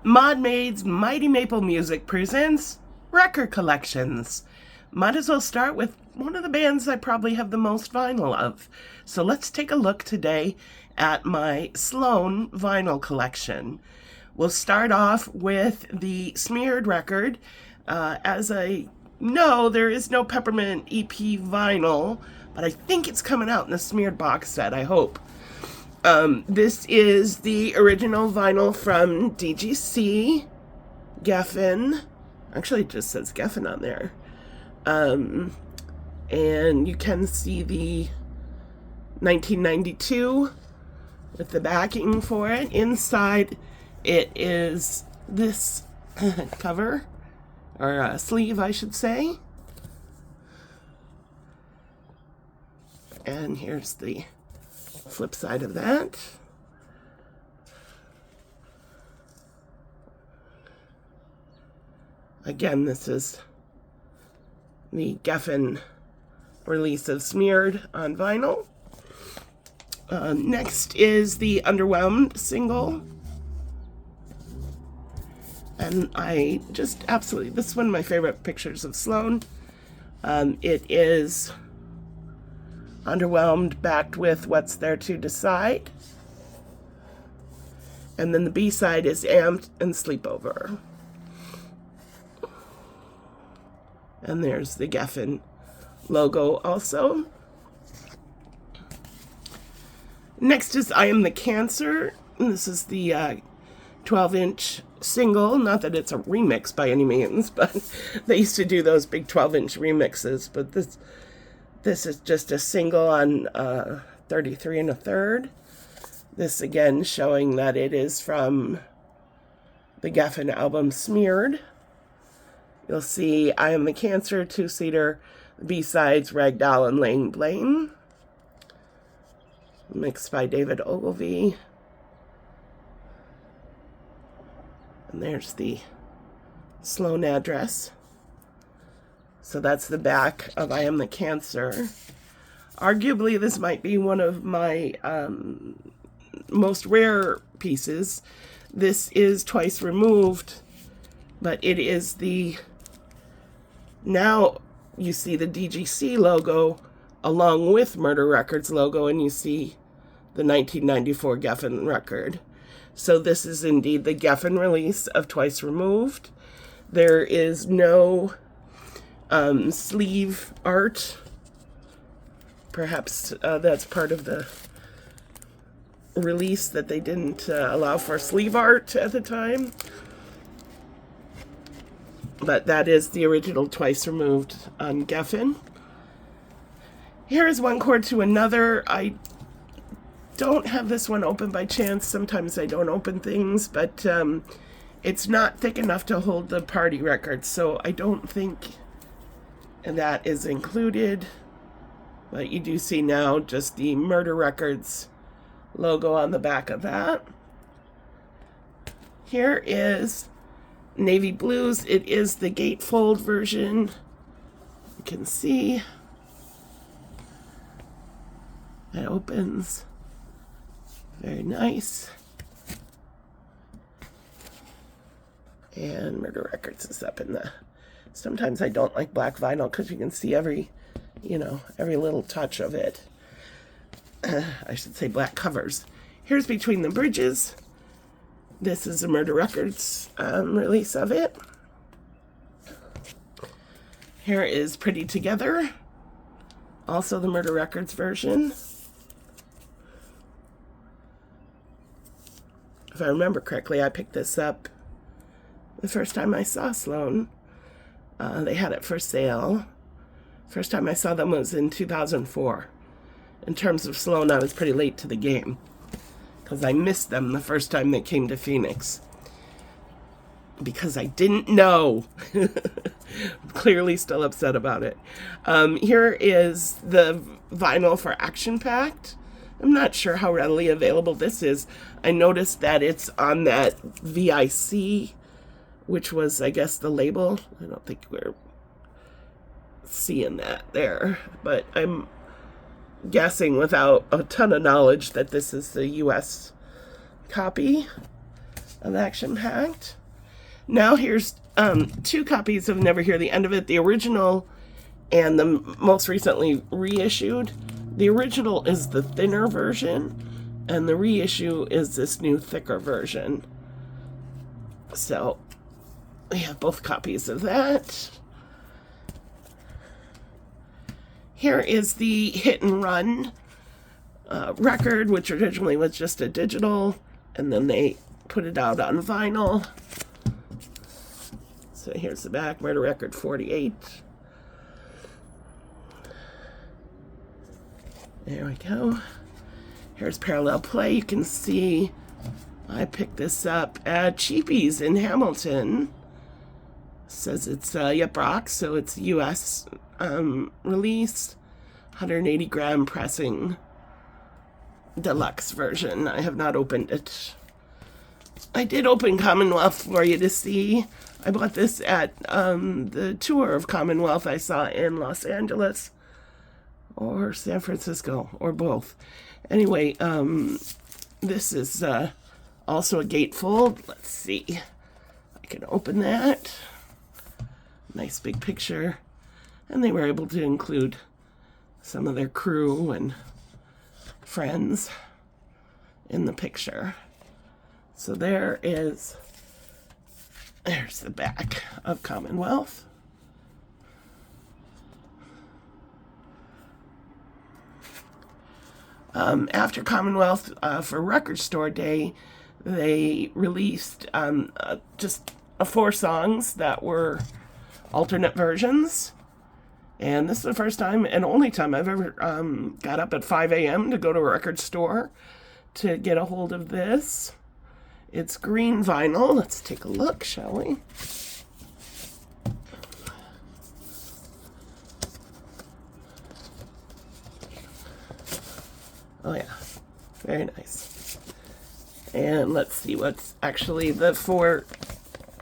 Maid's Mighty Maple Music presents record collections. Might as well start with one of the bands I probably have the most vinyl of. So let's take a look today at my Sloan vinyl collection. We'll start off with the Smeared record. As I know, there is no Peppermint EP vinyl, but I think it's coming out in the Smeared box set, I hope. This is the original vinyl from DGC, Geffen. Actually, it just says Geffen on there. And you can see the 1992 with the backing for it. Inside, it is this cover, or sleeve, I should say. And here's the flip side of that. Again, this is the Geffen release of Smeared on vinyl. Next is the Underwhelmed single. And I just absolutely, this is one of my favorite pictures of Sloan. It is Underwhelmed backed with What's There to Decide. And then the B-side is Amped and Sleepover. And there's the Geffen logo also. Next is I Am the Cancer. And this is the 12-inch single. Not that it's a remix by any means, but they used to do those big 12-inch remixes. But this is just a single on 33 1/3. This again showing that it is from the Geffen album Smeared. You'll see I Am the Cancer, 2-seater, B-sides, Ragdoll and Lane Blaine. Mixed by David Ogilvy. And there's the Sloan address. So that's the back of I Am the Cancer. Arguably, this might be one of my most rare pieces. This is twice removed, but it is the, now you see the DGC logo along with Murder Records logo, and you see the 1994 Geffen record. So this is indeed the Geffen release of Twice Removed. There is no sleeve art. Perhaps that's part of the release that they didn't allow for sleeve art at the time. But that is the original Twice Removed on Geffen. Here is one chord to another. I don't have this one open by chance. Sometimes I don't open things, but it's not thick enough to hold the party record, so I don't think that is included. But you do see now just the Murder Records logo on the back of that. Here is Navy Blues. It is the gatefold version. You can see it opens. Very nice. And Murder Records is up in the... Sometimes I don't like black vinyl because you can see every little touch of it. I should say black covers. Here's Between the Bridges. This is a Murder Records release of it. Here is Pretty Together. Also the Murder Records version. If I remember correctly, I picked this up the first time I saw Sloan. They had it for sale. First time I saw them was in 2004. In terms of Sloan, I was pretty late to the game because I missed them the first time they came to Phoenix. Because I didn't know. Clearly still upset about it. Here is the vinyl for Action Pact. I'm not sure how readily available this is. I noticed that it's on that VIC, which was, I guess, the label. I don't think we're seeing that there, but I'm guessing without a ton of knowledge that this is the US copy. of Action Packed. Now here's 2 copies of Never Hear the End of It, the original and the most recently reissued. The original is the thinner version, and the reissue is this new thicker version. So we have both copies of that. Here is the Hit and Run record, which originally was just a digital, and then they put it out on vinyl. So here's the back, Murder Record 48. There we go. Here's Parallel Play. You can see I picked this up at Cheapies in Hamilton. It says it's Yep Rock, so it's US release, 180 gram pressing, deluxe version. I have not opened it. I did open Commonwealth for you to see. I bought this at the tour of Commonwealth I saw in Los Angeles or San Francisco, or both. Anyway, this is also a gatefold. Let's see. I can open that. Nice big picture. And they were able to include some of their crew and friends in the picture. So there's the back of Commonwealth. After Commonwealth, for Record Store Day, they released just 4 songs that were alternate versions. And this is the first time and only time I've ever got up at 5 a.m. to go to a record store to get a hold of this. It's green vinyl. Let's take a look, shall we? Oh yeah, very nice. And let's see what's actually the 4.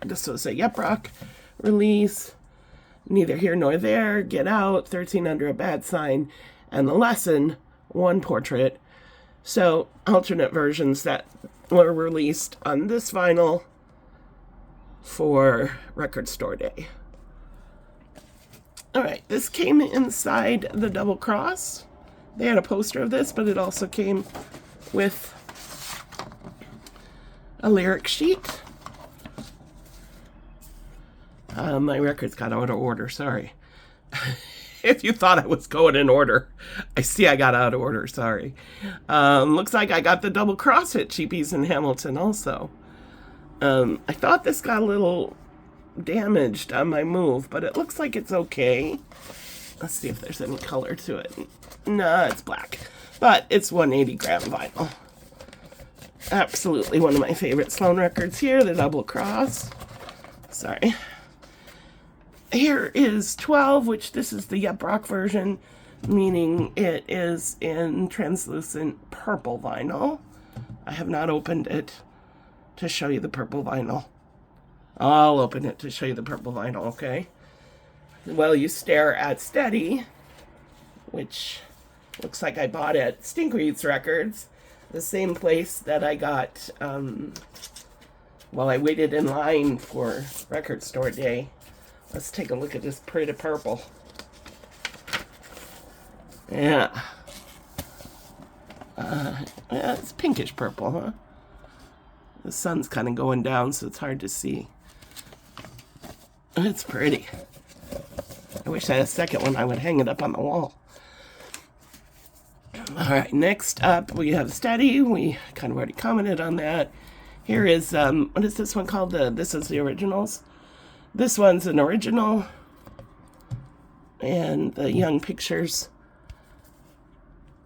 This was a Yep Rock release. Neither Here Nor There, Get Out, 13 Under a Bad Sign, and The Lesson, One Portrait. So alternate versions that were released on this vinyl for Record Store Day. All right, this came inside the double cross. They had a poster of this, but it also came with a lyric sheet. My records got out of order, sorry. If you thought I was going in order, I see I got out of order, sorry. Looks like I got the double cross at Cheapies in Hamilton also. I thought this got a little damaged on my move, but it looks like it's okay. Let's see if there's any color to it. No, it's black, but it's 180 gram vinyl. Absolutely one of my favorite Sloan records here, the double cross. Sorry. Here is 12, which this is the Yep Rock version, meaning it is in translucent purple vinyl. I have not opened it to show you the purple vinyl. I'll open it to show you the purple vinyl, okay? Well, you stare at Steady, which looks like I bought at Stinkweeds Records, the same place that I got while I waited in line for Record Store Day. Let's take a look at this pretty purple. Yeah. Yeah, it's pinkish purple, huh? The sun's kind of going down, so it's hard to see. It's pretty. I wish I had a second one. I would hang it up on the wall. All right, next up we have Steady. We kind of already commented on that. Here is, what is this one called? This is the originals. This one's an original. And the young pictures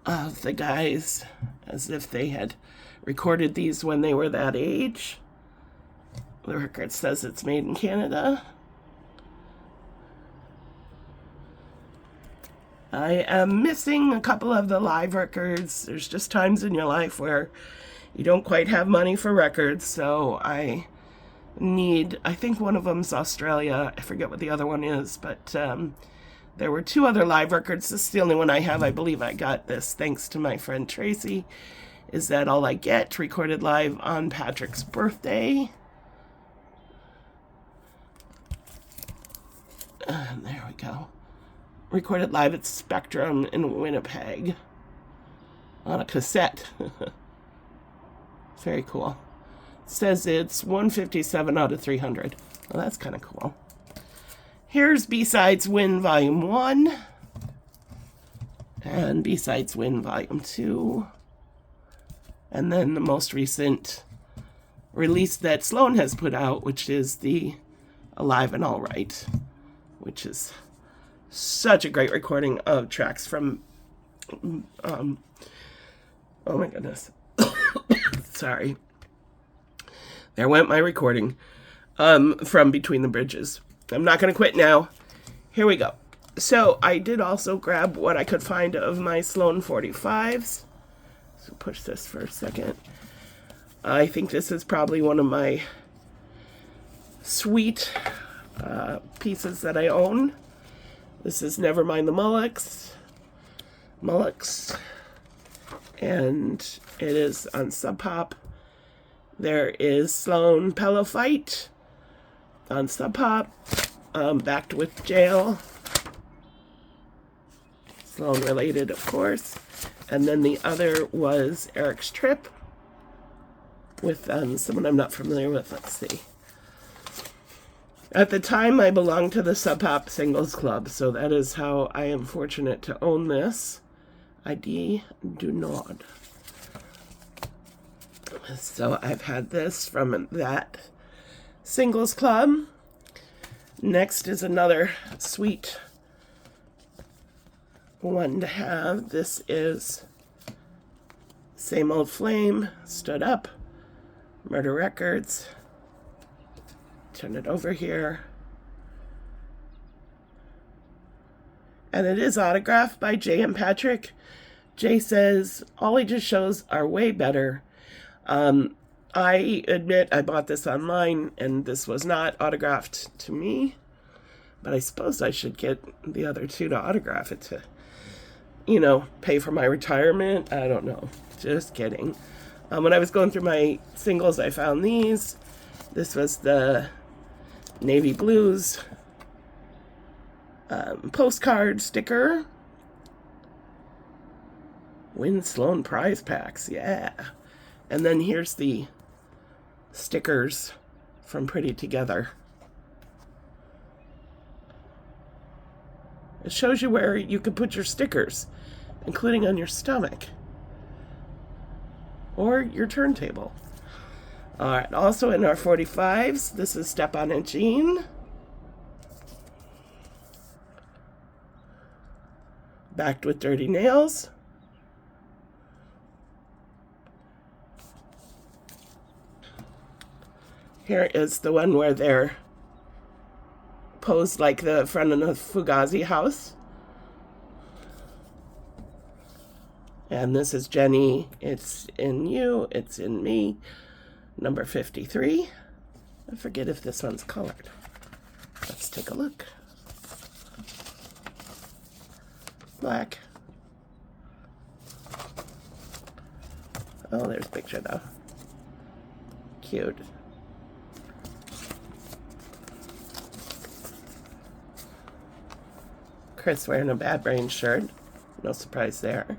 of the guys as if they had recorded these when they were that age. The record says it's made in Canada. I am missing a couple of the live records. There's just times in your life where you don't quite have money for records, so I think one of them's Australia. I forget what the other one is, but there were 2 other live records. This is the only one I have. I believe I got this thanks to my friend Tracy. Is That All I Get? Recorded live on Patrick's birthday. And there we go. Recorded live at Spectrum in Winnipeg on a cassette. Very cool. It says it's 157 out of 300. Well, that's kind of cool. Here's B-Sides Win Volume 1 and B-Sides Win Volume 2. And then the most recent release that Sloan has put out, which is the Alive and All Right, which is such a great recording of tracks from, oh my goodness, sorry, there went my recording, from Between the Bridges. I'm not going to quit now. Here we go. So I did also grab what I could find of my Sloan 45s. So push this for a second. I think this is probably one of my sweet pieces that I own. This is Nevermind the Mullocks, and it is on Sub Pop. There is Sloan Pillow Fight on Sub Pop, backed with Jail. Sloan related, of course. And then the other was Eric's Trip with someone I'm not familiar with. Let's see. At the time, I belonged to the Sub Pop Singles Club, so that is how I am fortunate to own this. ID do not. So I've had this from that Singles Club. Next is another sweet one to have. This is Same Old Flame, Stood Up, Murder Records. Turn it over here. And it is autographed by Jay and Patrick. Jay says, all ages shows are way better. I admit I bought this online and this was not autographed to me. But I suppose I should get the other two to autograph it to, you know, pay for my retirement. I don't know. Just kidding. When I was going through my singles, I found these. This was the Navy Blues postcard sticker. Win Sloan prize packs, yeah. And then here's the stickers from Pretty Together. It shows you where you can put your stickers, including on your stomach or your turntable. All right, also in our 45s, this is Step On It Jean. Backed with Dirty Nails. Here is the one where they're posed like the front of the Fugazi house. And this is Jenny. It's in you, it's in me. Number 53. I forget if this one's colored. Let's take a look. Black. Oh, there's a picture though. Cute. Chris wearing a Bad Brain shirt. No surprise there.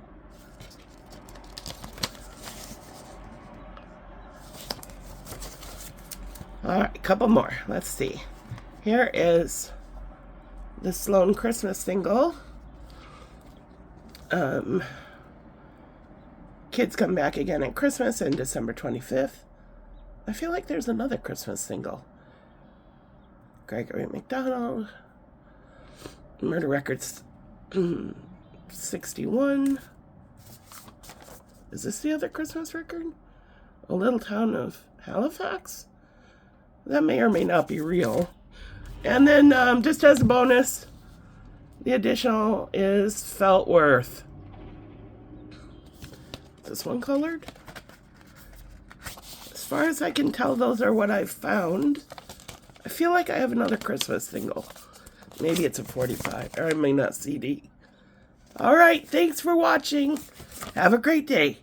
Alright, a couple more. Let's see. Here is the Sloan Christmas single. Kids Come Back Again at Christmas on December 25th. I feel like there's another Christmas single. Gregory McDonald. Murder Records 61. Is this the other Christmas record? A Little Town of Halifax? That may or may not be real. And then just as a bonus, the additional is Felt Worth. Is this one colored? As far as I can tell, those are what I've found. I feel like I have another Christmas single. Maybe it's a 45, or I may not CD. All right, thanks for watching. Have a great day.